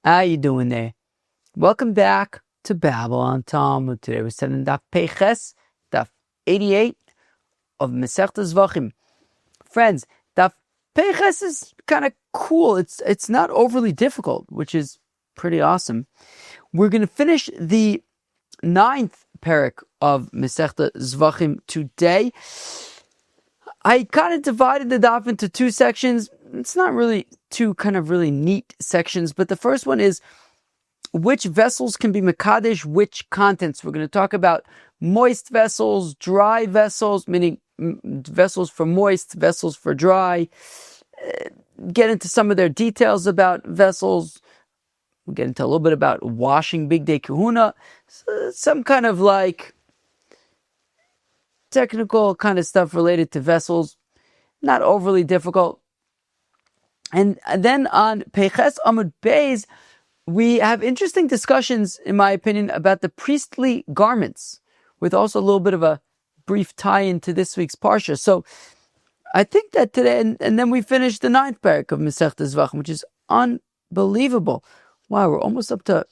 How you doing there? Welcome back to Babble on Talmud. Today we're studying Daf Peiches, Daf 88 of Masechta Zevachim. Friends, Daf Peiches is kind of cool. It's not overly difficult, which is pretty awesome. We're going to finish the 9th parak of Masechta Zevachim today. I kind of divided the daf into two sections. It's not really two kind of really neat sections, but the first one is which vessels can be meqadesh, which contents. We're going to talk about moist vessels, dry vessels, meaning vessels for moist, vessels for dry. Get into some of their details about vessels. We'll get into a little bit about washing Big Day Kahuna, some kind of like technical kind of stuff related to vessels, not overly difficult. And then on Peiches Amud Beis, we have interesting discussions, in my opinion, about the priestly garments, with also a little bit of a brief tie-in to this week's Parsha. So I think that today, and then we finish the 9th parak of Masechta Zevachim, which is unbelievable. Wow, we're almost up to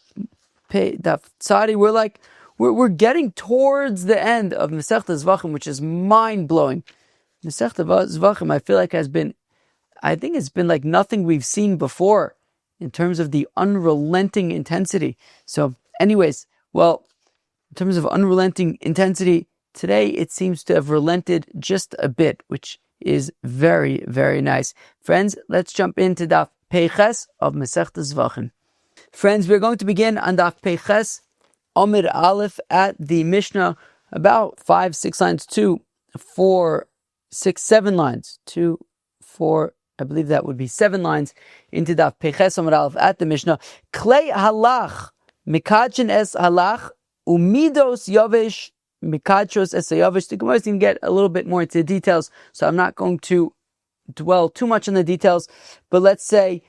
Daf Tzadi. We're getting towards the end of Masechta Zevachim, which is mind-blowing. Masechta Zevachim, I feel like it's been like nothing we've seen before in terms of the unrelenting intensity. So anyways, well, in terms of unrelenting intensity, today it seems to have relented just a bit, which is very, very nice. Friends, let's jump into Daf Peiches of Masechta Zevachim. Friends, we're going to begin on Daf Peiches Amud Aleph at the Mishnah, about 5-6 lines, 2, 4, 6, 7 lines, 2, 4, I believe that would be 7 lines into Daf Peiches Amud Aleph at the Mishnah. Klei halach mikadchen es halach umidos yavish mikadchos es yavish. The Gemara is going to get a little bit more into the details, so I'm not going to dwell too much on the details. But let's say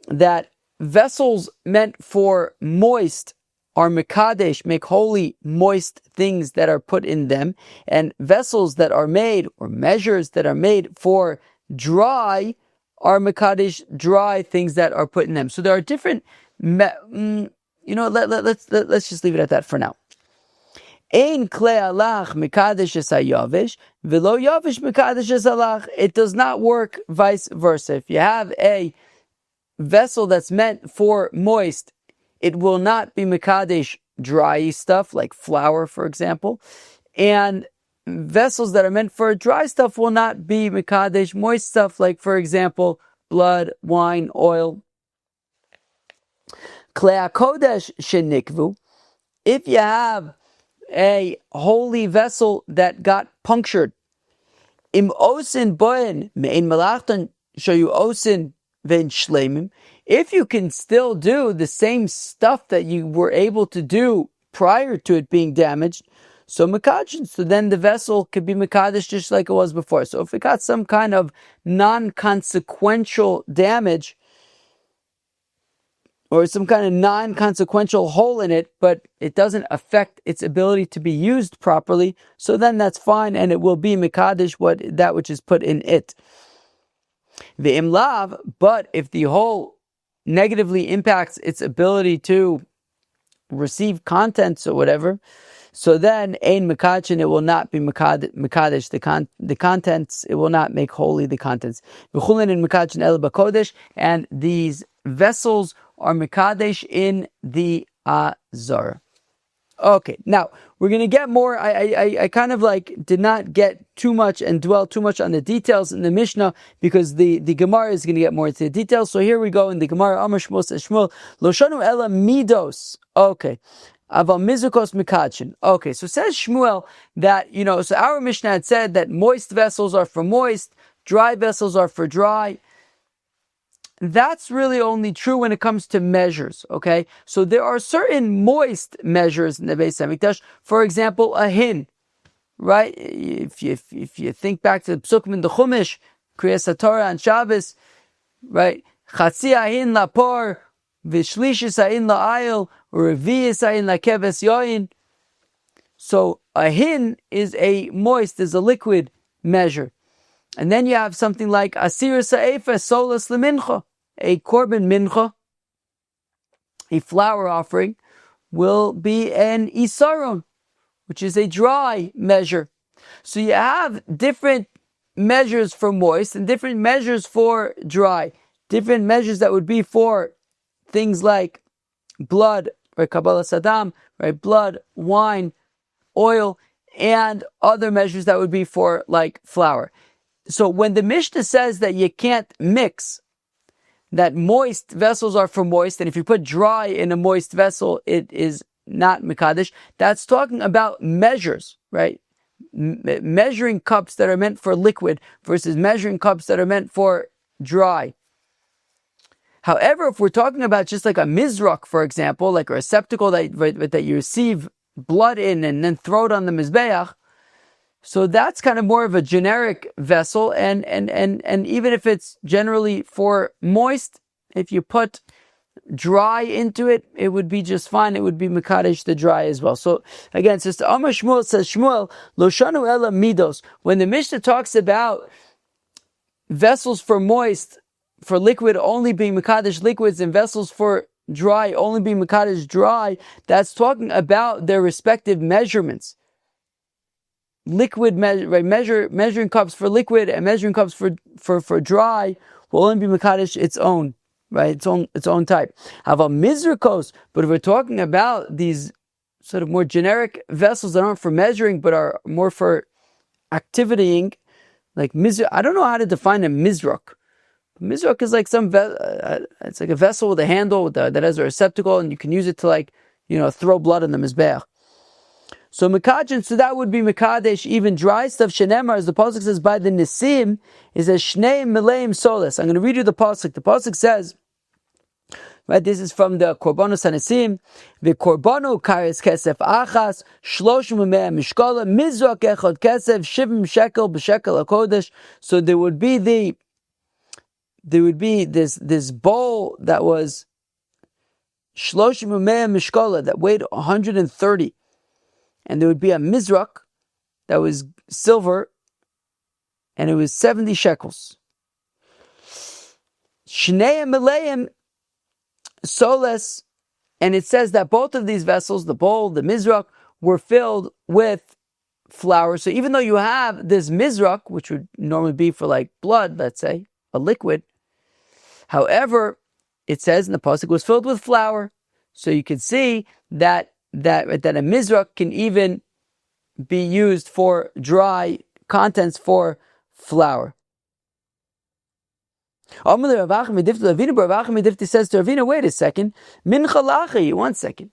that vessels meant for moist are meqadesh, make holy moist things that are put in them, and vessels that are made, or measures that are made for dry, are meqadesh, dry things that are put in them. So there are different, let's just leave it at that for now. Ein klei halach meqadesh es hayavish, v'lo yavish meqadesh es halach. It does not work vice versa. If you have a vessel that's meant for moist, it will not be meqadesh dry stuff like flour, for example, and vessels that are meant for dry stuff will not be meqadesh moist stuff like, for example, blood, wine, oil. Klei hakodesh shenikvu. If you have a holy vessel that got punctured, im osin boen mein malachton shoyu osin ven shleimim. If you can still do the same stuff that you were able to do prior to it being damaged, so meqadesh, so then the vessel could be meqadesh just like it was before. So if it got some kind of non-consequential damage, or some kind of non-consequential hole in it, but it doesn't affect its ability to be used properly, so then that's fine, and it will be meqadesh that which is put in it. The imlav, but if the hole negatively impacts its ability to receive contents or whatever, so then ein mekadchen, it will not be mekadesh the contents. It will not make holy the contents. V'chulin in mekadchen el bakodesh, and these vessels are mekadesh in the azar. Okay, now we're going to get more. I kind of like did not get too much and dwell too much on the details in the Mishnah because the Gemara is going to get more into the details. So here we go in the Gemara. Amar Shmuel says, Shmuel, lo shanu ela midos. Okay. Aval mizukos mikachin. Okay, so says Shmuel that, so our Mishnah had said that moist vessels are for moist, dry vessels are for dry. That's really only true when it comes to measures, okay? So there are certain moist measures in the Beis HaMikdash. For example, a hin, right? If you think back to the Psukim in the Chumash, Kriyas HaTorah and Shabbos, right? Chatzi ahin lapor, v'shlishis ahin la'ayil, or revi'is ahin la'keves yoyin. So a hin is a liquid measure. And then you have something like asir sa'efa solas lemincha, a korban mincha. a flour offering will be an isaron, which is a dry measure. So you have different measures for moist and different measures for dry. Different measures that would be for things like blood, right? Kabbalah Saddam, right? Blood, wine, oil, and other measures that would be for like flour. So when the Mishnah says that you can't mix, that moist vessels are for moist, and if you put dry in a moist vessel, it is not meqadesh, that's talking about measures, right? Measuring cups that are meant for liquid versus measuring cups that are meant for dry. However, if we're talking about just like a mizrach, for example, like a receptacle that you receive blood in and then throw it on the mizbeach, so that's kind of more of a generic vessel, and even if it's generally for moist, if you put dry into it, it would be just fine. It would be meqadesh the dry as well. So again, Sister Amar Shmuel says, Shmuel, lo shanu ela midos. When the Mishnah talks about vessels for moist, for liquid only being meqadesh liquids, and vessels for dry only being meqadesh dry, that's talking about their respective measurements. Liquid measuring cups for liquid and measuring cups for dry will only be meqadesh its own, right? Its own type. Hava mizrakos, but if we're talking about these sort of more generic vessels that aren't for measuring but are more for activitying, like mizrak. I don't know how to define a mizrak. Mizrak is like it's like a vessel with a handle that has a receptacle, and you can use it to throw blood in the mizbeach. So mekadjen, so that would be mekadesh, even dry stuff. Shenemar, as the pasuk says, by the nisim, is a shnei meleim soles. I'm going to read you the pasuk. The pasuk says, right, this is from the korbanos hanisim. The korbanu kares kesef achas shloshim u'mea mishkala mizrak echad kesef shivim shekel b'shekel hakodesh. So there would be this bowl that was shloshim u'mea mishkala, that weighed 130. And there would be a mizrak that was silver, and it was 70 shekels. Shnei meleim soles, and it says that both of these vessels, the bowl, the mizrak, were filled with flour. So even though you have this mizrak, which would normally be for like blood, let's say, a liquid, however, it says in the pasuk was filled with flour. So you can see that a mizrak can even be used for dry contents for flour. Says to Ravina, wait a second, one second.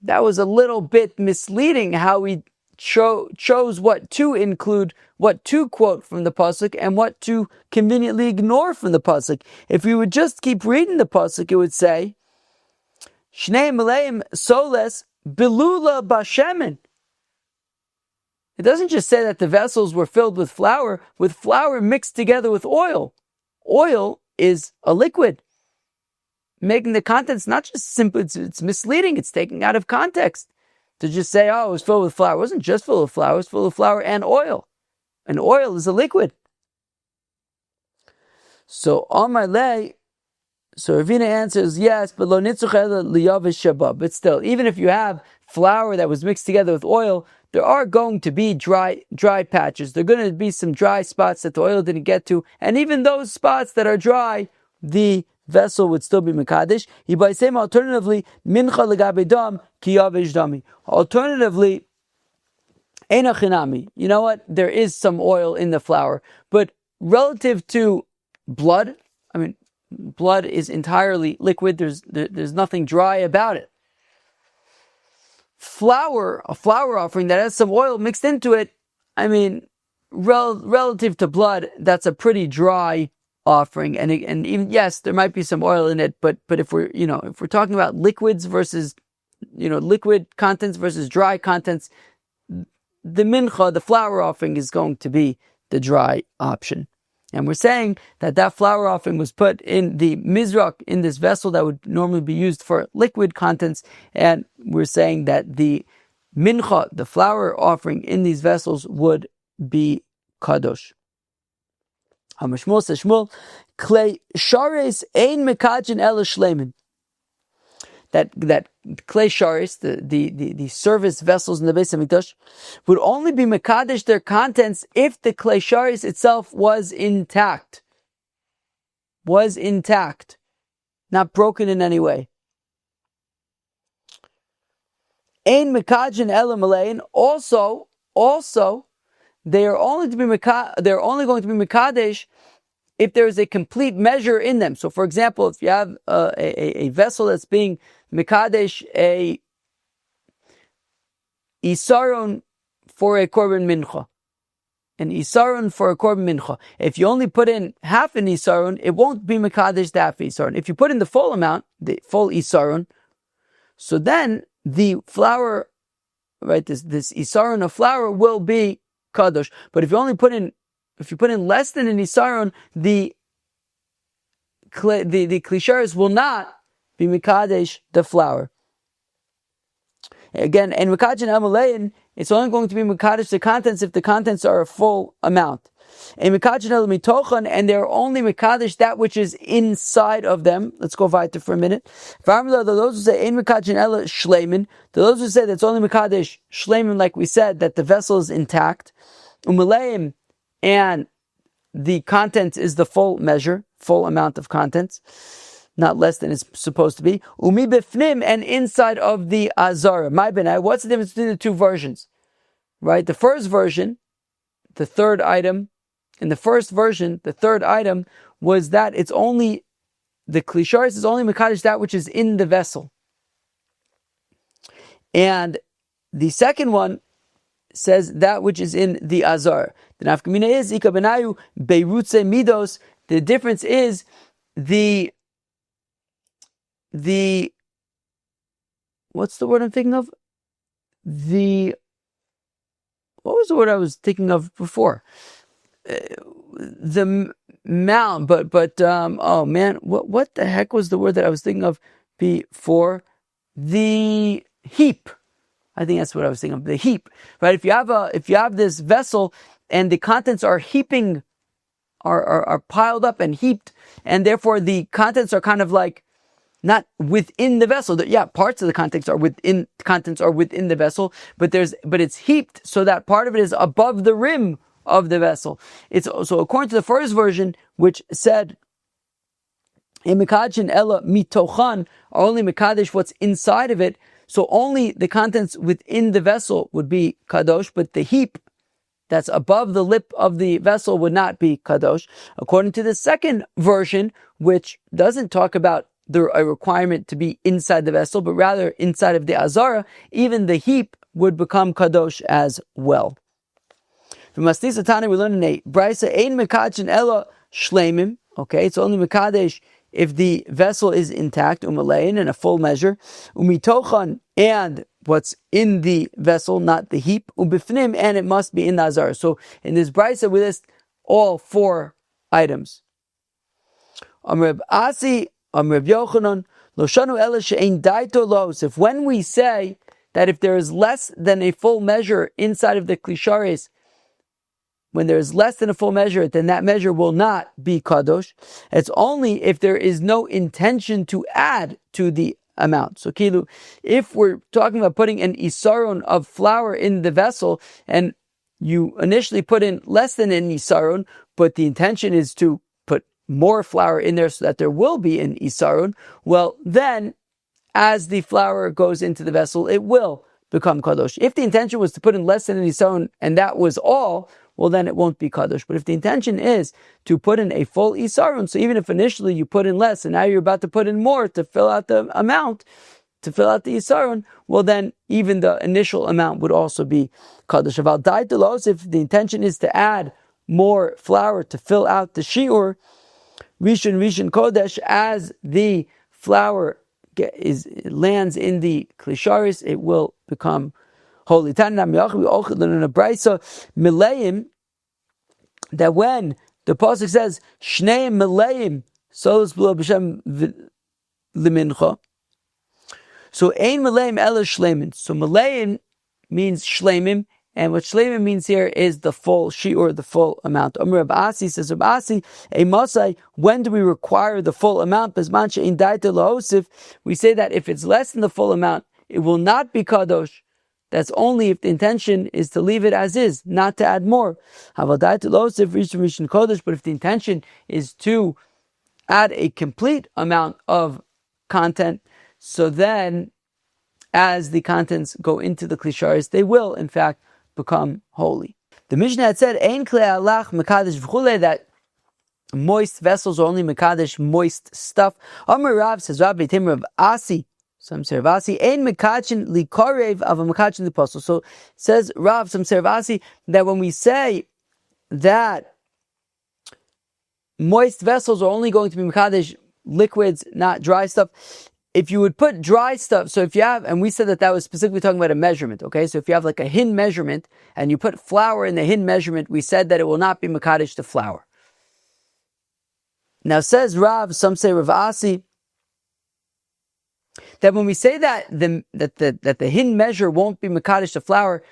That was a little bit misleading how we chose what to include, what to quote from the pasuk, and what to conveniently ignore from the pasuk. If we would just keep reading the pasuk, it would say, Shnei meleim soles bilula bashemen. It doesn't just say that the vessels were filled with flour mixed together with oil. Oil is a liquid, making the contents not just simple, it's misleading, it's taken out of context. To just say, oh, it was filled with flour. It wasn't just filled with flour, it was filled with flour and oil. And oil is a liquid. So Ravina answers, yes, but lo nitzuch ela liyavish shaba. But still, even if you have flour that was mixed together with oil, there are going to be dry patches. There are going to be some dry spots that the oil didn't get to, and even those spots that are dry, the vessel would still be mekadesh. Alternatively, mincha legabe dam ki yavish dami. Alternatively, eina chinami. You know what? There is some oil in the flour, but relative to blood, blood is entirely liquid. There's nothing dry about it. A flour offering that has some oil mixed into it, relative to blood, that's a pretty dry offering. And even, yes, there might be some oil in it, but if we're talking about liquids versus, liquid contents versus dry contents, the mincha, the flour offering, is going to be the dry option. And we're saying that flour offering was put in the mizrak, in this vessel that would normally be used for liquid contents. And we're saying that the mincha, the flour offering in these vessels, would be kadosh. Shmuel says, Shmuel, klei shares ein mekadjen ela shleimin. that klei sharis, the service vessels in the Beis Hamikdash, would only be meqadesh their contents if the klei sharis itself was intact, not broken in any way. Ein mekadjin ela malayin. Also, they are only going to be mekadesh if there is a complete measure in them. So, for example, if you have a vessel that's being mekadesh a isaron for a korban mincha, if you only put in half an isaron, it won't be mekadesh the half isaron. If you put in the full amount, the full isaron, so then the flour, right, this isaron of flour will be kadosh. But if you put in less than an isaron, the klisharis will not be mekadesh the flour. Again, and mekadjin amalein, it's only going to be mekadesh the contents if the contents are a full amount. And mekadjin el mitochan, and they're only mekadesh that which is inside of them. Let's go weiter for a minute. Those who say ein mekadjin el shleimin, those who say that's only mekadesh shleimin, like we said, that the vessel is intact. Umaleim, and the contents is the full measure, full amount of contents, not less than it's supposed to be. Umi bifnim, and inside of the azara. My benai, what's the difference between the two versions? Right, the first version, the third item, in the first version, the third item was that it's only, the klisharis is only mekadesh that which is in the vessel. And the second one says that which is in the azar. The nafkamina is ika benayu beirutze midos. The difference is the what's the word I'm thinking of? What was the word I was thinking of before? The mound, but oh man, what the heck was the word that I was thinking of before? The heap. I think that's what I was thinking of. The heap, right? If you have this vessel and the contents are heaping, are piled up and heaped, and therefore the contents are kind of like not within the vessel. Parts of the contents are within the vessel, but it's heaped so that part of it is above the rim of the vessel. It's so according to the first version, which said mekadjin ela mitochan, are only mekadesh what's inside of it. So only the contents within the vessel would be kadosh, but the heap that's above the lip of the vessel would not be kadosh. According to the second version, which doesn't talk about a requirement to be inside the vessel, but rather inside of the azara, even the heap would become kadosh as well. From Masnisa Tana, we learn in a brisa, ein mekadjin ela shleimim. Okay, it's only mekadesh if the vessel is intact, umalein, in a full measure, umitochan, and what's in the vessel, not the heap, ubifnim, and it must be in the azar. So in this brisa, we list all four items. Reb Asi, Reb Yochanan, loshanu ela she'ein daito los. If when we say that if there is less than a full measure inside of the klisharis, when there is less than a full measure, then that measure will not be kadosh. It's only if there is no intention to add to the amount. So kilu, if we're talking about putting an isaron of flour in the vessel, and you initially put in less than an isaron, but the intention is to put more flour in there so that there will be an isaron, well then, as the flour goes into the vessel, it will become kadosh. If the intention was to put in less than an isaron, and that was all, well then it won't be kadosh. But if the intention is to put in a full isaron, so even if initially you put in less and now you're about to put in more to fill out the amount, to fill out the isaron, well then even the initial amount would also be kadosh. If the intention is to add more flour to fill out the shiur, rishon kodesh, as the flour lands in the klisharis, it will become holy. We also learn in a brisa mileim that when the pasuk says shnei mileim solos b'lo b'shem limincha, so ein mileim ela shleimin. So mileim means shleimim, And what shleima means here is the full shiur, the full amount. Amr Rav Asi says, Rav Asi, a masai, when do we require the full amount? We say that if it's less than the full amount, it will not be kadosh. That's only if the intention is to leave it as is, not to add more. But if the intention is to add a complete amount of content, so then as the contents go into the klisharis, they will in fact become holy. The Mishnah had said, Ein klei alach meqadesh v'chule, that moist vessels are only meqadesh moist stuff. Amar Rav, says Rav Beitim Rav Asi, some Servasi, Ein mekachin likarev of a mekachin liposel. So says Rav, some Servasi, that when we say that moist vessels are only going to be mekadesh liquids, not dry stuff, if you would put dry stuff, so if you have, and we said that was specifically talking about a measurement, okay? So if you have like a hin measurement, and you put flour in the hin measurement, we said that it will not be mekadesh to flour. Now says Rav, some say Rav Asi, that when we say that the hin measure won't be mekadesh to flour,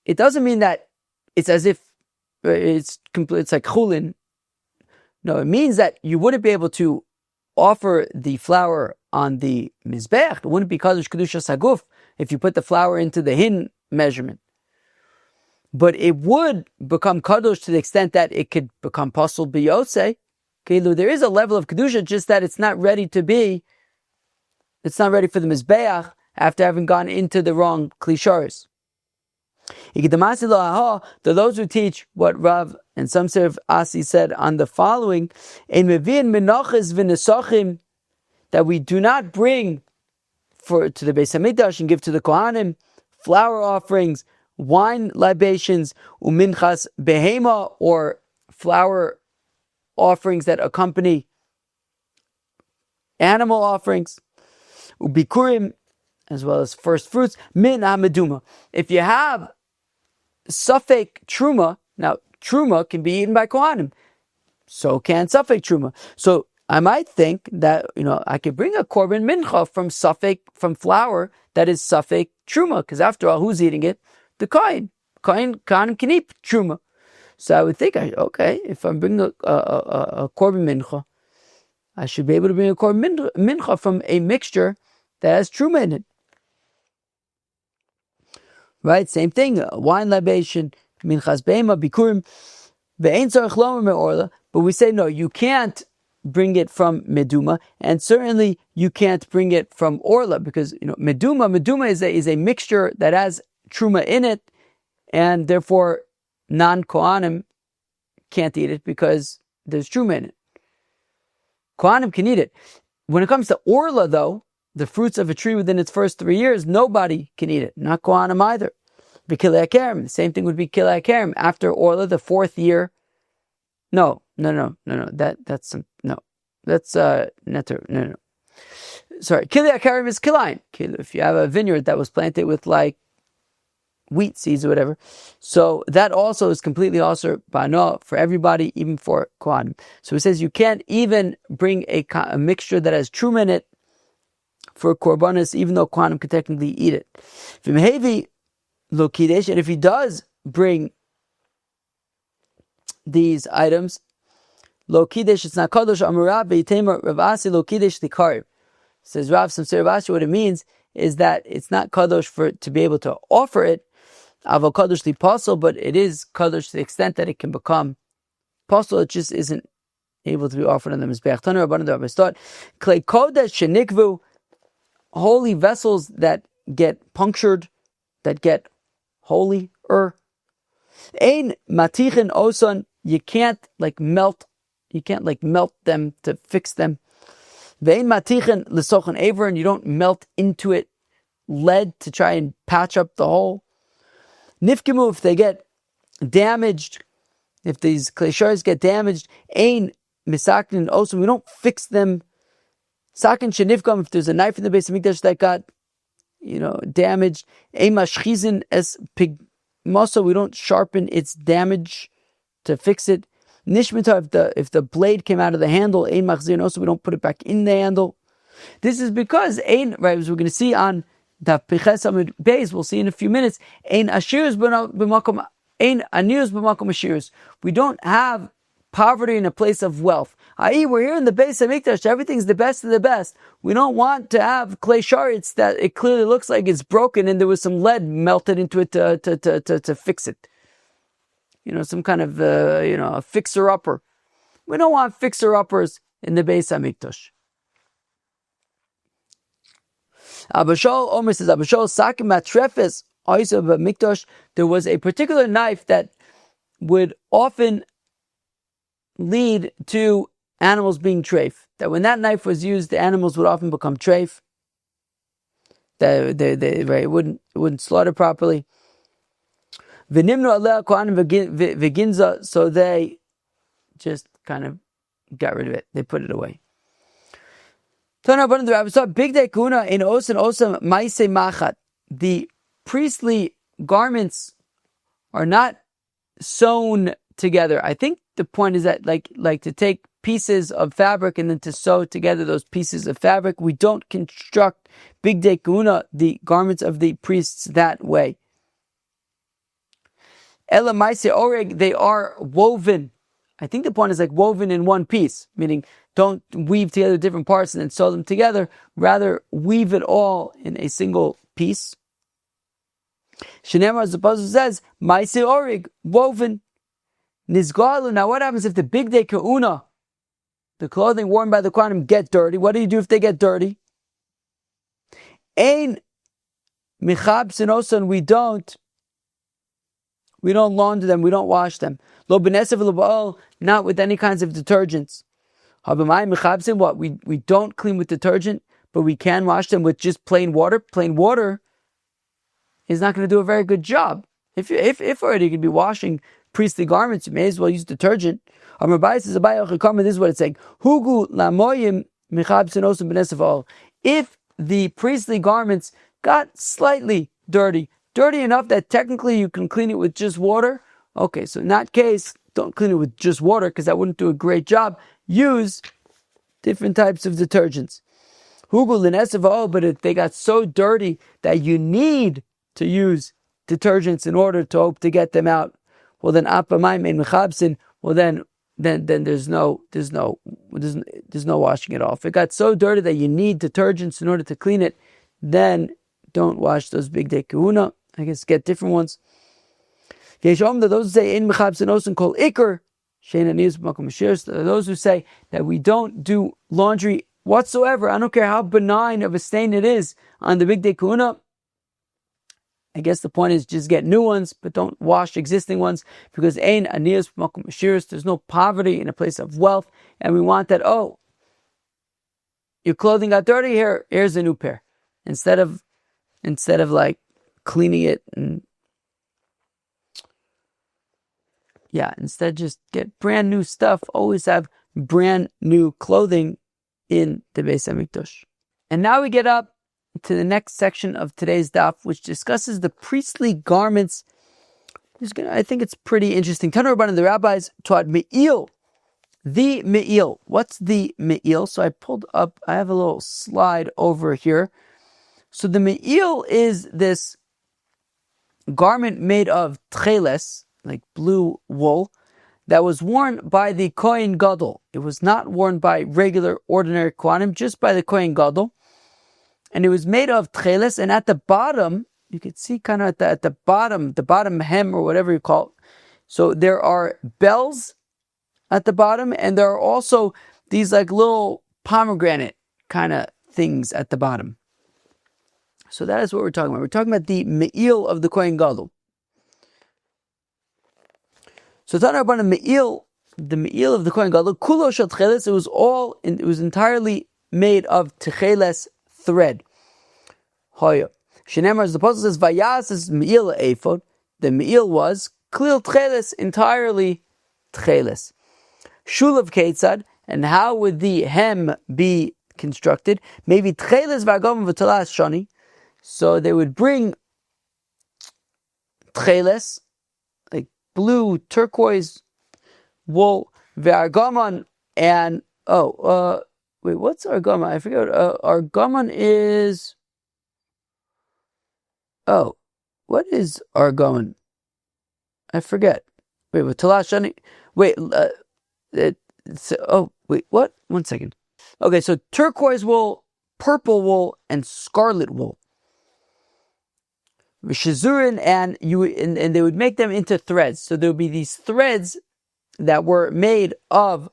it doesn't mean that it's as if it's like chulin. No, it means that you wouldn't be able to offer the flour on the mizbeach. It wouldn't be kadosh kedusha saguf if you put the flour into the hin measurement. But it would become kadosh to the extent that it could become pasul biyose. There is a level of kedusha, just that it's not ready for the mizbeach after having gone into the wrong klisharis. Those who teach what Rav and some Serv Asi said on the following, that we do not bring to the Beis Hamikdash and give to the Kohanim flour offerings, wine libations, uminchas behema, or flour offerings that accompany animal offerings, ubikurim, as well as first fruits, min hameduma. If you have safek truma, now truma can be eaten by Kohanim, so can safek truma. So I might think that, I could bring a korban mincha from flour that is safek truma, because after all, who's eating it? The kohen. Kohen can eat truma. So I would think, if I'm bringing a korban mincha, I should be able to bring a korban mincha from a mixture that has truma in it. Right, same thing. Wine libation, minchas beima, bikurim, ve'ein tzarich lomer me'orla. But we say no, you can't bring it from meduma, and certainly you can't bring it from orla, because meduma is a mixture that has truma in it, and therefore non-kohanim can't eat it because there's truma in it. Kohanim can eat it. When it comes to orla, though, the fruits of a tree within its first 3 years, nobody can eat it, not Kohanim either. B'kilei hakerem, the same thing would be kilei hakerem. After orla, the 4th year, no. That's netter. No. Sorry, kilei hakerem is kilayin. If you have a vineyard that was planted with like wheat seeds or whatever, so that also is completely also bano for everybody, even for Kohanim. So it says you can't even bring a mixture that has truma in it for korbanos, even though Kohanim could technically eat it. V'mehevi lo kiddush, and if he does bring these items, lo kiddush, it's not kadosh. Amarav beitema Rav Asi lo kiddush likarev. Says Rav Samser Rashi, what it means is that it's not kadosh for to be able to offer it, avo kadosh liposel, but it is kadosh to the extent that it can become posel. It just isn't able to be offered on the mizbeach. Tanu Rabbanan the Rabbis taught klei kodesh shenikvu, holy vessels that get punctured, that get holy. Ein matichen oson, you can't melt them to fix them. Vein matichen l'sochen aver, and you don't melt into it lead to try and patch up the hole. Nifkimu, if they get damaged, if these kleshars get damaged, ein misakin oson, we don't fix them. Sakin shenifkam, if there's a knife in the Beis Hamikdash that got damaged, ein mashchizin es pigmoso, we don't sharpen its damage to fix it. Nishmita, if the blade came out of the handle, ein machzir, also we don't put it back in the handle. This is because right, as we're going to see on Daf Piches Amud Beis, we'll see in a few minutes, Ein Ashirus b'makom Ein Aniyus b'makom Ashirus. We don't have poverty in a place of wealth. I.e., we're here in the base of Mikdash, everything's the best of the best. We don't want to have clay shards that it clearly looks like it's broken and there was some lead melted into it to fix it. Some kind of, a fixer-upper. We don't want fixer-uppers in the base of Mikdash. Abashol Omer says, Abashol Sakim Matrefes Oisa Mikdash. There was a particular knife that would often lead to animals being treif. That when that knife was used, the animals would often become treif. It wouldn't slaughter properly. V'nimnu aleh kohanim v'ginza, so they just kind of got rid of it. They put it away. The priestly garments are not sewn together. I think the point is that like to take pieces of fabric and then to sew together those pieces of fabric. We don't construct bigdei kuna, the garments of the priests, that way. Ela maise oreg, they are woven. I think the point is like woven in one piece, meaning don't weave together different parts and then sew them together. Rather, weave it all in a single piece. Shenemar, as the Pasuk says, maise oreg, woven. Nizgalu. Now, what happens if the bigdei keuna, the clothing worn by the Kohanim, get dirty? What do you do if they get dirty? Ein michab sinosan, we don't launder them, we don't wash them. Lo b'nesev lo ba'ol, not with any kinds of detergents. Habamai michabsin, what? We don't clean with detergent, but we can wash them with just plain water. Plain water is not going to do a very good job. If already you could be washing priestly garments, you may as well use detergent. This is what it's saying. Hugu lamoyim michabsin osum b'nesev all. If the priestly garments got slightly dirty enough that technically you can clean it with just water, okay, so in that case, don't clean it with just water because that wouldn't do a great job. Use different types of detergents. But if they got so dirty that you need to use detergents in order to hope to get them out, well then then there's no washing it off. If it got so dirty that you need detergents in order to clean it, then don't wash those bigdei keuna. I guess get different ones. Those who say in mechabsin call ikr, those who say that we don't do laundry whatsoever. I don't care how benign of a stain it is on the bigdei keuna. I guess the point is just get new ones, but don't wash existing ones, because ein aniyus b'makom ashiros, there's no poverty in a place of wealth, and we want that. Oh, your clothing got dirty. Here's a new pair, instead of like cleaning it and instead just get brand new stuff. Always have brand new clothing in the Beis Hamikdash. And now we get up to the next section of today's daf, which discusses the priestly garments. I think it's pretty interesting. Tanu Rabbanan, the rabbis taught me'il. The me'il. What's the me'il? So I have a little slide over here. So the me'il is this garment made of tcheles, like blue wool, that was worn by the Kohen Gadol. It was not worn by regular, ordinary Kohanim, just by the Kohen Gadol. And it was made of tcheles, and at the bottom, you could see kind of at the bottom hem or whatever you call it. So there are bells at the bottom, and there are also these like little pomegranate kind of things at the bottom. So that is what we're talking about. We're talking about the me'il of the Kohen Gadol. So talking about the me'il of the Kohen Gadol, kulo shel tcheles, it was entirely made of tcheles thread. Hoya. Shenemar, as the apostle says, vayas is me'il ephod. The me'il was klil tcheles, entirely tcheles. Shulav ketzad, and how would the hem be constructed? Maybe tcheles v'agam v'talas shani. So they would bring tcheles, like blue turquoise wool, v'argaman, and what's argaman? I forget. Argaman is Oh, what is argon? I forget. Wait, with Talash Shani. Wait, wait, what? 1 second. Okay, so turquoise wool, purple wool, and scarlet wool. Shizurin, and they would make them into threads. So there would be these threads that were made of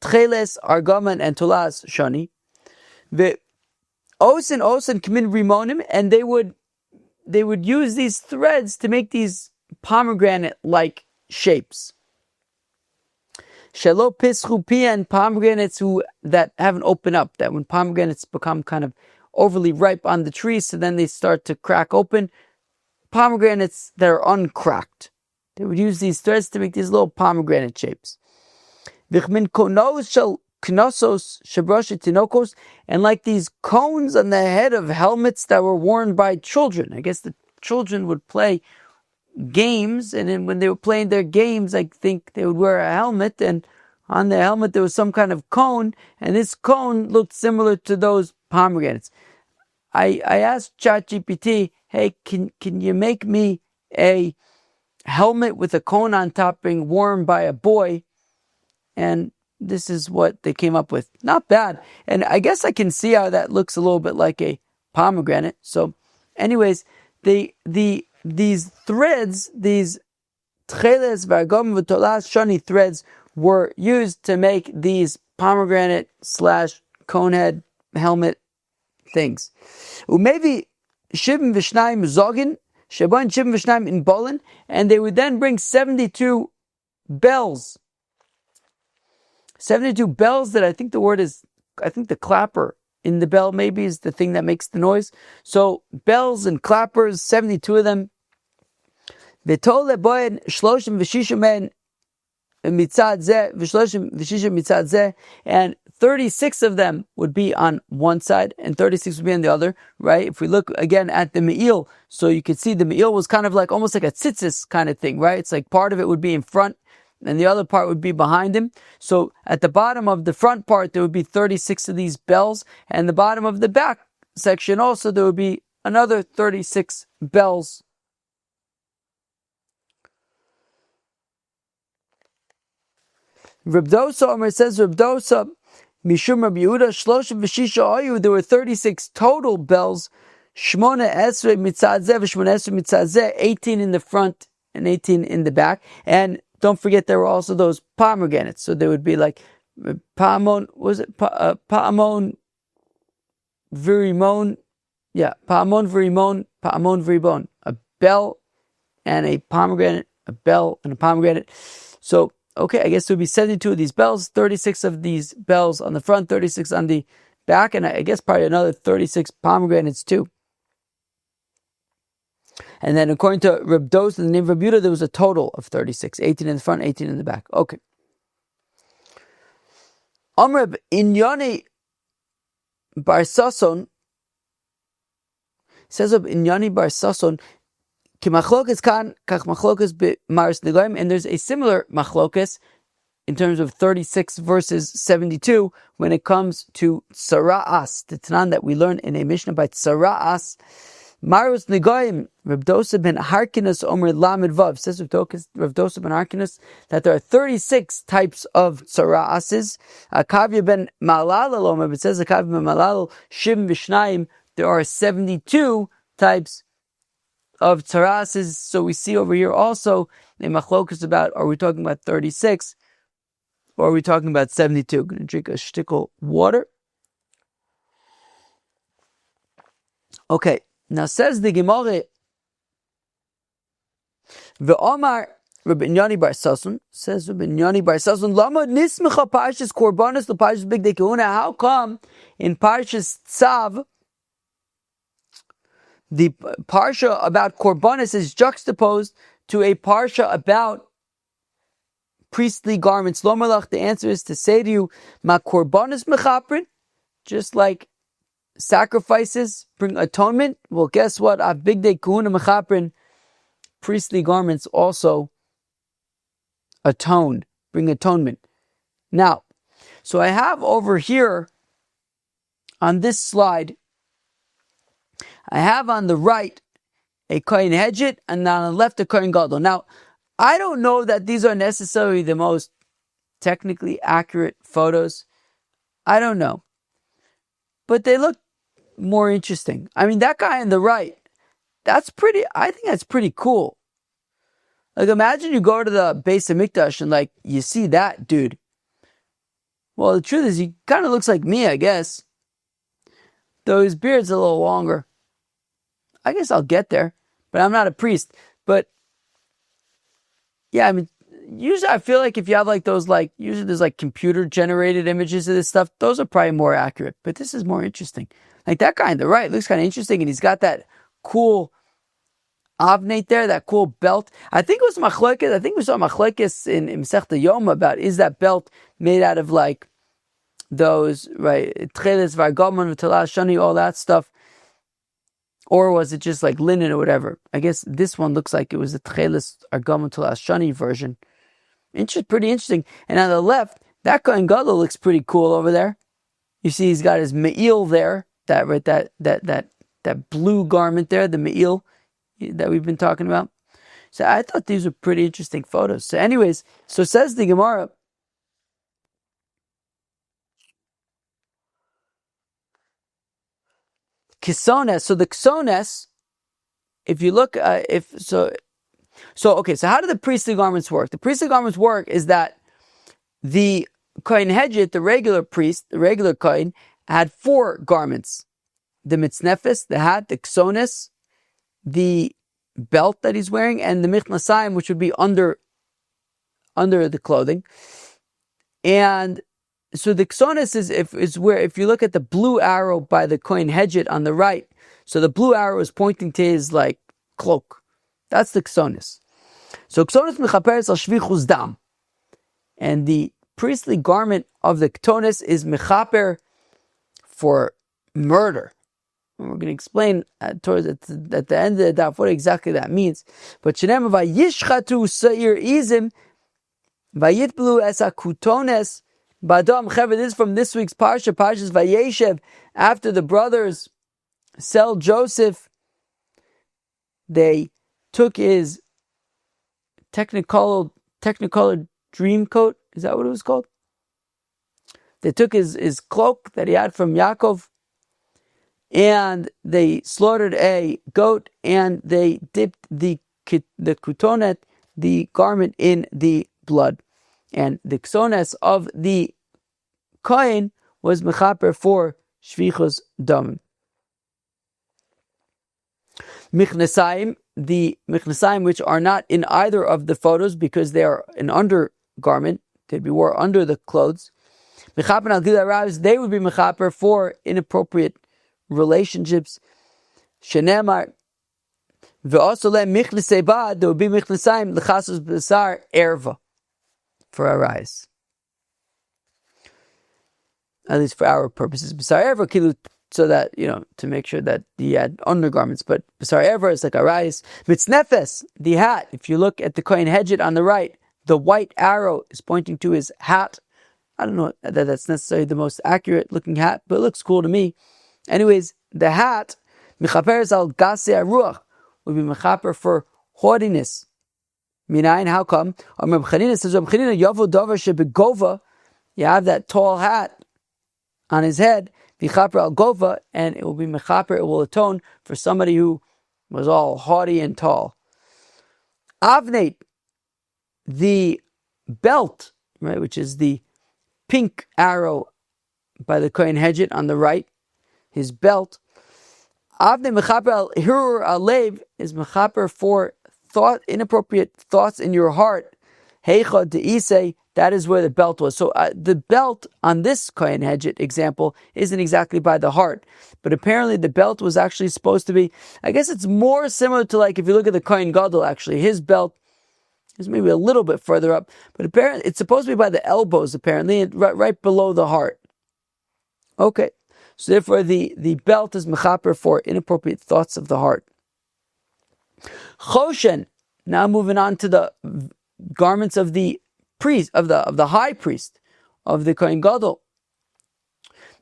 tcheles, argaman, and tulas shani. The osin kamin rimonim, and they would use these threads to make these pomegranate-like shapes. Shelo pischu pia, and pomegranates that haven't opened up, that when pomegranates become kind of overly ripe on the tree, so then they start to crack open. Pomegranates that are uncracked, they would use these threads to make these little pomegranate shapes. And like these cones on the head of helmets that were worn by children. I guess the children would play games, and then when they were playing their games, I think they would wear a helmet, and on the helmet there was some kind of cone, and this cone looked similar to those pomegranates. I asked ChatGPT, hey, can you make me a helmet with a cone on top being worn by a boy? And this is what they came up with. Not bad. And I guess I can see how that looks a little bit like a pomegranate. So anyways, these threads, these tcheles v'agam v'tolas shani threads were used to make these pomegranate / conehead helmet things. Maybe shivim v'shnayim zogin, shaban shivim v'shnayim in bolin, and they would then bring 72 bells. 72 bells that I think the clapper in the bell maybe is the thing that makes the noise. So bells and clappers, 72 of them. V'tol leboyen shloshim v'shishim men mitzad zeh v'shloshim v'shishim mitzad zeh, and 36 of them would be on one side and 36 would be on the other, right? If we look again at the me'il, so you can see the me'il was kind of like almost like a tzitzis kind of thing, right? It's like part of it would be in front and the other part would be behind him. So at the bottom of the front part, there would be 36 of these bells, and the bottom of the back section also, there would be another 36 bells. Reb Dosa, Omer says, Reb Dosa, Mishum Rabbi Yehuda, Shloshim v'shisha ayu, there were 36 total bells, Shmona Esrei mitzad zeh, v'shmona Esrei mitzad zeh, 18 in the front and 18 in the back. And don't forget, there were also those pomegranates. So there would be like Pa'amon, Pa'amon Virimon? Yeah, Pa'amon Virimon, Pa'amon Viribon. A bell and a pomegranate, a bell and a pomegranate. So, okay, I guess there would be 72 of these bells, 36 of these bells on the front, 36 on the back, and I guess probably another 36 pomegranates too. And then according to Reb Dos, the name of Reb Yehuda, there was a total of 36, 18 in the front, 18 in the back. Okay. Amreb Inyani Bar Sason says of Inyani Bar Sason, Ki machlokas kan, kach machlokas b'maris negoim, and there's a similar machlokas in terms of 36 verses 72 when it comes to tsara'as, the Tanan that we learn in a Mishnah by tsara'as. Marus Negoim, Reb Dosa ben Harkinus Omer Lamed Vav, says Reb Dosa ben Harkinus that there are 36 types of tzara'ases. Akavya ben Malal Omer, it says Akavya ben Malal Shim Vishnayim, there are 72 types of tzara'ases. So we see over here also a machlokus about, are we talking about 36 or are we talking about 72? I'm going to drink a shtickle water. Okay. Now says the Gemara, Ve'omar Rabbi Inyani Bar Sason, says Rabbi Inyani Bar Sason, Lama nismecha parshas korbanos to parshas bigdei kehuna. How come in parshas Tzav the parsha about korbanos is juxtaposed to a parsha about priestly garments? Lo malach, the answer is to say to you, ma korbanos mechaprin, just like sacrifices bring atonement. Well, guess what? Bigdei kahuna mechaprin, priestly garments also atone, bring atonement. Now, so I have over here on this slide, I have on the right a Kohen Hedjit, and on the left a Kohen Gadol. Now, I don't know that these are necessarily the most technically accurate photos. I don't know. But they look more interesting. I mean, that guy on the right, I think that's pretty cool. Like, imagine you go to the base of meqadesh and, like, you see that dude. Well, the truth is, he kind of looks like me, I guess. Though his beard's a little longer. I guess I'll get there. But I'm not a priest. But, yeah, I mean, usually I feel like if you have, like, those, like, usually there's, like, computer-generated images of this stuff. Those are probably more accurate. But this is more interesting. Like, that guy on the right looks kind of interesting. And he's got that cool avnate there, that cool belt. I think it was machlekes. I think we saw machlekes in Masechta Yoma about, is that belt made out of, like, those, right, tcheles, vargamon, v'talas, shani, all that stuff, or was it just like linen or whatever? I guess this one looks like it was the tcheles, vargamon, v'talas, shani version. Pretty interesting. And on the left, that Kohen Gadol looks pretty cool over there. You see, he's got his me'il there, that blue garment there, the me'il that we've been talking about. So I thought these were pretty interesting photos. So anyways, so says the Gemara, Kisones. So the Kisones, if you look, so how do the priestly garments work? The priestly garments work is that the Kohen Hedjit, the regular priest, the regular Kohen, had 4 garments: the mitznefes, the hat, the Kisones, the belt that he's wearing, and the michnasayim, which would be under the clothing. And so the Ksonis is where, if you look at the blue arrow by the Kohen Hedjit on the right, so the blue arrow is pointing to his, like, cloak. That's the Ksonis. So Ksonis mechaperes al shvichus dam. And the priestly garment of the Ktonis is mechaper for murder. And we're going to explain at the end of the daf what exactly that means. But Shenem vayishchatu seir izim vayitblu es akutones Badam Chever. This is from this week's Parsha, Parshas Vayeshev. After the brothers sell Joseph, they took his technicolor dream coat. Is that what it was called? They took his cloak that he had from Yaakov, and they slaughtered a goat, and they dipped the kutonet, the garment, in the blood. And the ksones of the Kohen was mechaper for shvichus damim. Michnasayim, the michnasayim which are not in either of the photos because they are an undergarment, they'd be worn under the clothes. Mechaper al gilei, they would be mechaper for inappropriate relationships. Shenemar ve'oso le michnasei bad, there would be michnasayim lechasos b'sar erva. For our eyes, at least for our purposes, b'sar ever kilu, so that, to make sure that he had undergarments. But b'sar ever is like our eyes. Mitznefes, the hat. If you look at the Kohen Hedjit on the right, the white arrow is pointing to his hat. I don't know that that's necessarily the most accurate looking hat, but it looks cool to me. Anyways, the hat, mechaper al gasei aruach, would be mechaper for haughtiness. Minayin, how come? You have that tall hat on his head, vichaper al gova, and it will be mechaper, it will atone for somebody who was all haughty and tall. Avnate, the belt, right, which is the pink arrow by the Kohen Hedjit on the right, his belt. Avnate mechaper al hirur al lev is mechaper for inappropriate thoughts in your heart. Heicha de'isei, that is where the belt was. So the belt on this Kohen Hedjit example isn't exactly by the heart, but apparently the belt was actually supposed to be, I guess it's more similar to, like, if you look at the Kohen Gadol, actually, his belt is maybe a little bit further up, but apparently it's supposed to be by the elbows, apparently, right below the heart. Okay, so therefore the belt is mechaper for inappropriate thoughts of the heart. Choshen, now moving on to the garments of the priest, of the high priest, of the Kohen Gadol.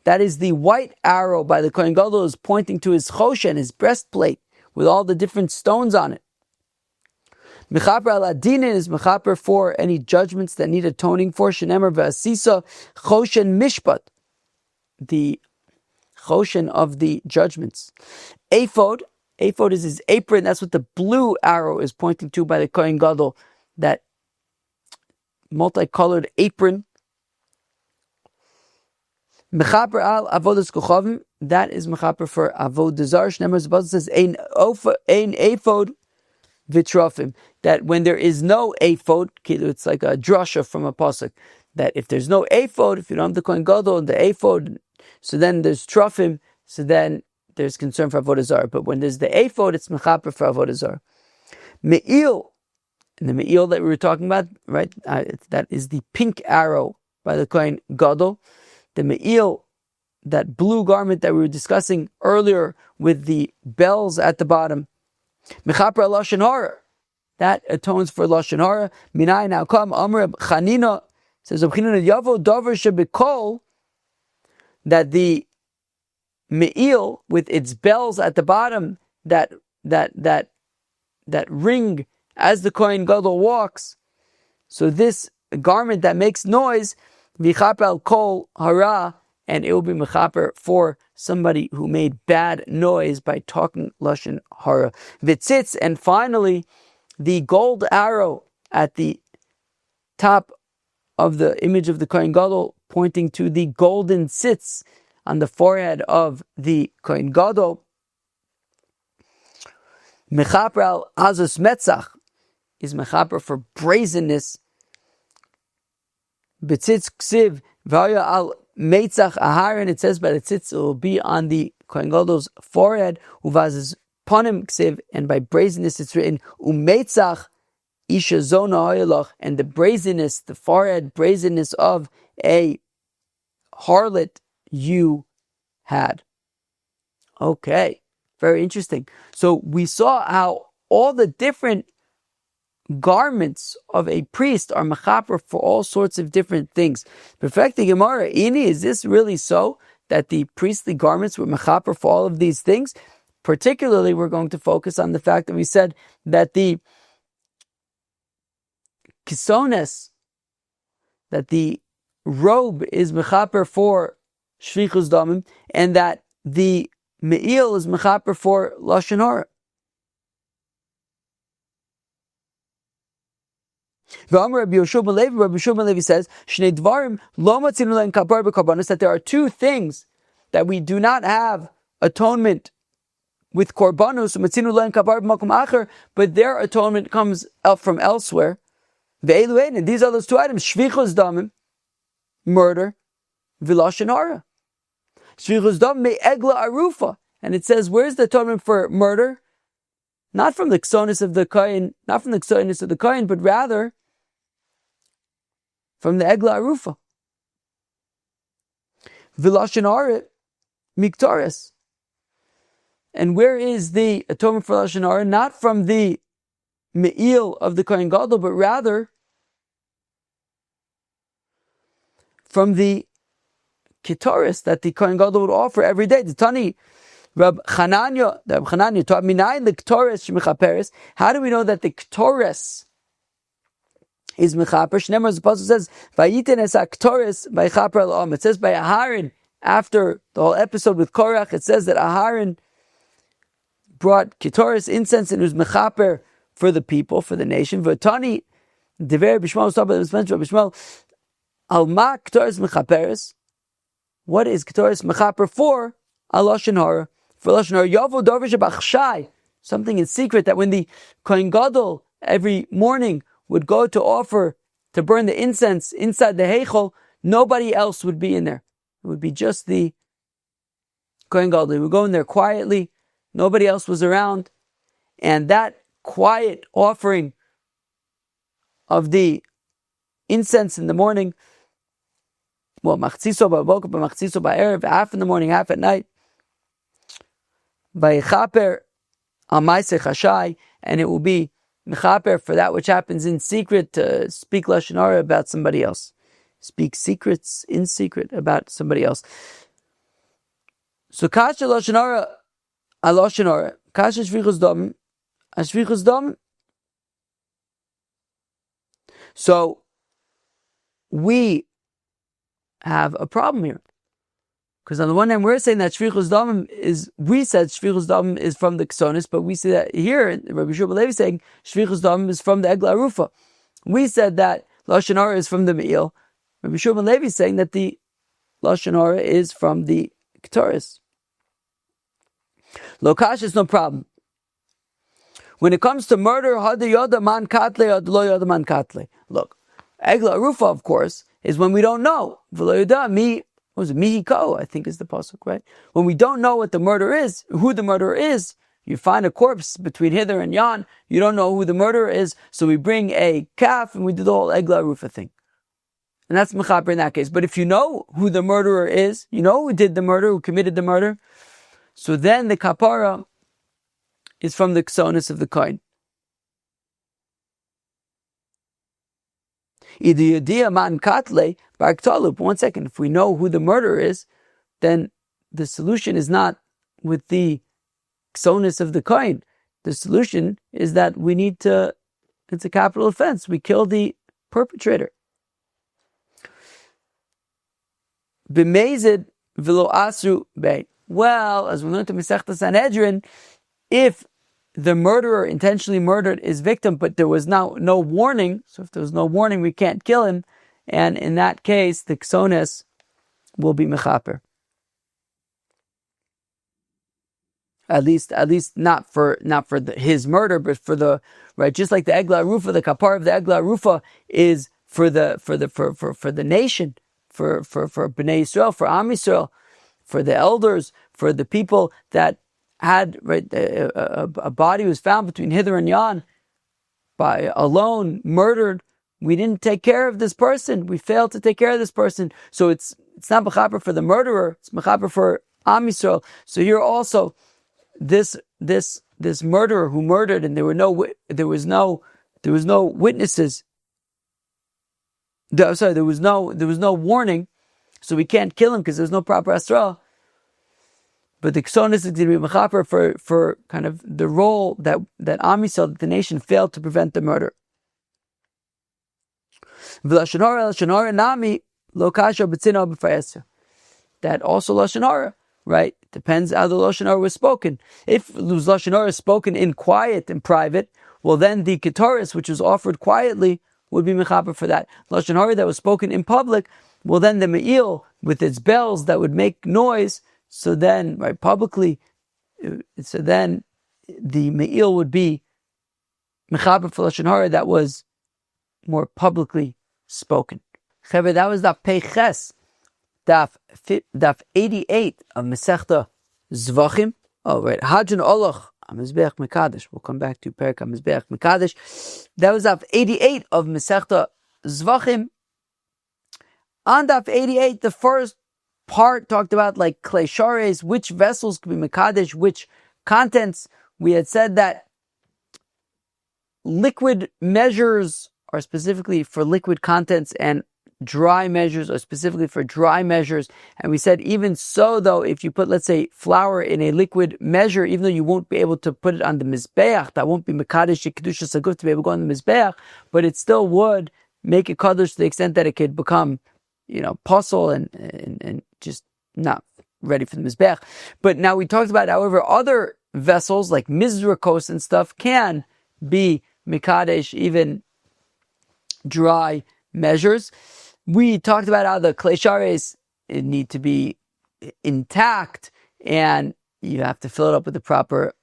that is the white arrow by the Kohen Gadol, is pointing to his choshen, his breastplate, with all the different stones on it. Mechaper al adinin is mechaper for any judgments that need atoning for. Shenemar v'asisa choshen mishpat, the choshen of the judgments. Ephod is his apron. That's what the blue arrow is pointing to by the Kohen Gadol, that multicolored apron. Mechaper al avodas kochavim, that is mechaper for avodah zarah. Shneimar Zebazon says ein ephod v'trofim, that when there is no ephod, it's like a drasha from a pasuk, that if there's no ephod, if you don't have the Kohen Gadol and the ephod, so then there's trofim, so then there's concern for avodah zarah. But when there's the ephod, it's mechaper for avodah zarah. Me'il, and the me'il that we were talking about, right? That is the pink arrow by the Kohen Gadol. The me'il, that blue garment that we were discussing earlier with the bells at the bottom. Mechaper lashon hara, that atones for lashon hara. Minai now come Amr Chanina says Yavo Dover Shebekol, that the me'il with its bells at the bottom that ring as the Kohen Gadol walks. So this garment that makes noise, vichaper kol hara, and it will be mechaper for somebody who made bad noise by talking lashon hara. Vitzitz, and finally, the gold arrow at the top of the image of the Kohen Gadol, pointing to the golden tzitz on the forehead of the Kohen Gadol. Mechaper al azus metzach is mechaper for brazenness. B'tzitz ksiv v'aya al meitzach aharon, it says by the tzitz, it will be on the Kohen Gadol's forehead. Uvaz's ponim ksiv, and by brazenness it's written umeitzach isha zona hoyalach, and the brazenness, the forehead brazenness of a harlot you had. Okay, very interesting. So we saw how all the different garments of a priest are mechaper for all sorts of different things. Perfecting Gemara, Ini, is this really so that the priestly garments were mechaper for all of these things? Particularly, we're going to focus on the fact that we said that the kisones, that the robe is mechaper for shvichus damim, and that the me'il is mechaper for lashon hara. Rabbi Yehoshua Levi says, Shnei dvarim lo matzinu lehem kapar b'korbanos, that there are two things that we do not have atonement with korbanos, matzinu lehem kapar b'makom acher, but their atonement comes out from elsewhere. Ve'elu ein, and these are those two items: shvichus damim, murder, v'lashon hara. Shvichus damim me'egla arufa, and it says, where's the atonement for murder? Not from the ksonis of the kohen, but rather from the egla arufa. V'lashon hara miktaris. And where is the atonement for lashon hara? Not from the me'il of the Kohen Gadol, but rather from the kitaris that the Kohen Gadol would offer every day. The Tani, Rab Chananya taught minayin the kitaris shemichaperes. How do we know that the kitaris is mechaper? Shneimar, the apostle says, "Vayiten es haktaris vaychaper al-am." It says by Aharon, after the whole episode with Korach, it says that Aharon brought kitaris, incense, and it was mechaper for the people, for the nation. V'tani dever b'shmal, stop at b'shmal. Alma kitaris mechaperes. What is kitaris mechaper for? Lashon hara. For lashon hara, yavo darvish b'achshai, something in secret, that when the Kohen Gadol every morning would go to burn the incense inside the heichal, nobody else would be in there. It would be just the Kohen Gadol. They would go in there quietly. Nobody else was around. And that quiet offering of the incense in the morning, well, machziso ba'boker, machziso ba'erev, half in the morning, half at night, v'yechaper al ma'aseh chashai, and it will be mechaper for that which happens in secret, to speak lashon hara about somebody else, speak secrets in secret about somebody else. So kasha lashon hara, a lashon hara, kasha shvichus dam, a shvichus dam. So we have a problem here. Because on the one hand, we're saying that shvichus damim we said shvichus damim is from the ksonis, but we see that here, Rabbi Shua Levi is saying shvichus damim is from the egla arufa. We said that lashon hara is from the me'il. Rabbi Shua Levi is saying that the lashon hara is from the ketoris. Lokash is no problem. When it comes to murder, hada yoda man katle, hada lo yoda man katle. Look, egla arufa, of course, is when we don't know. V'lo yoda mi. What was it? Mihiko, I think is the pasuk, right? When we don't know what the murderer is, who the murderer is, you find a corpse between hither and yon, you don't know who the murderer is, so we bring a calf and we do the whole egla rufa thing. And that's mechaper in that case. But if you know who the murderer is, you know who did the murder, who committed the murder, so then the kapara is from the ksonis of the kohen. Either Yediyah man katle barktalup. 1 second. If we know who the murderer is, then the solution is not with the ksonis of the kohen. The solution is that we need to. It's a capital offense. We kill the perpetrator. B'mezid v'lo asru bein. Well, as we learned to Masechta Sanhedrin, if the murderer intentionally murdered his victim, but there was no warning. So if there was no warning, we can't kill him. And in that case, the ksones will be mechaper. At least not for his murder, but for the right. Just like the egla rufa, the kapar of the egla rufa is for the nation, for Bnei Yisrael, for Am Yisrael, for the elders, for the people that had a body was found between hither and yon, by alone, murdered. We didn't take care of this person. We failed to take care of this person. So it's not mechaper for the murderer. It's mechaper for Am Yisrael. So here also, this murderer who murdered, and there was no witnesses. There was no warning, so we can't kill him because there's no proper asra. But the ksonis is going to be mechaper for kind of the role that Am Yisrael, that the nation failed to prevent the murder. That also lashon hara, right? Depends how the lashon hara was spoken. If the lashon hara is spoken in quiet and private, well then the ketoris, which was offered quietly, would be mechaper for that. Lashon hara that was spoken in public, well then the me'il with its bells that would make noise. So then, right, publicly, so then the me'il would be mechaber for lashon hara that was more publicly spoken. Chaver, that was Daf Peiches, Daf 88 of Masechta Zevachim. Oh, right, Hadjan Olach Amizbeach meqadesh. We'll come back to Perik Amizbeach meqadesh. That was Daf 88 of Masechta Zevachim. On Daf 88, the first part talked about like klei shares, which vessels could be meqadesh, which contents. We had said that liquid measures are specifically for liquid contents and dry measures are specifically for dry measures. And we said even so though, if you put, let's say, flour in a liquid measure, even though you won't be able to put it on the mizbeach, that won't be meqadesh kedusha saguf to be able to go on the mizbeach, but it still would make it kadosh to the extent that it could become, puzzle and just not ready for the mizbeach. But now we talked about, however, other vessels like mizrakos and stuff can be meqadesh, even dry measures. We talked about how the klei shares need to be intact and you have to fill it up with the proper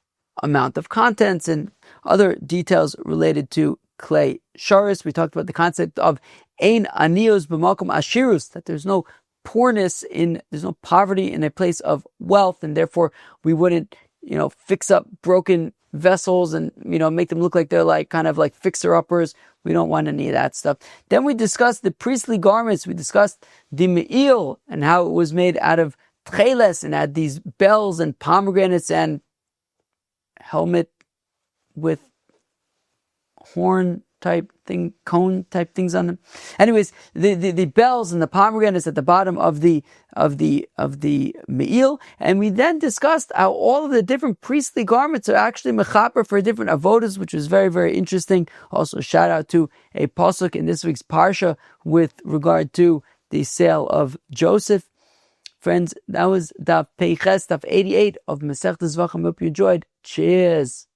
amount of contents and other details related to klei shares. We talked about the concept of ein anios b'makom ashirus, that there's no poorness there's no poverty in a place of wealth, and therefore we wouldn't, fix up broken vessels and, make them look like they're like kind of like fixer-uppers. We don't want any of that stuff. Then we discussed the priestly garments. We discussed the me'il and how it was made out of tcheles and had these bells and pomegranates and helmet with horn type thing, cone type things on them. Anyways, the bells and the pomegranates at the bottom of the me'il, and we then discussed how all of the different priestly garments are actually mechaper for different avodas, which was very, very interesting. Also, shout out to a pasuk in this week's parsha with regard to the sale of Joseph. Friends, that was Daf Peiches, Daf 88 of Masechtas Zevachim. Hope you enjoyed. Cheers.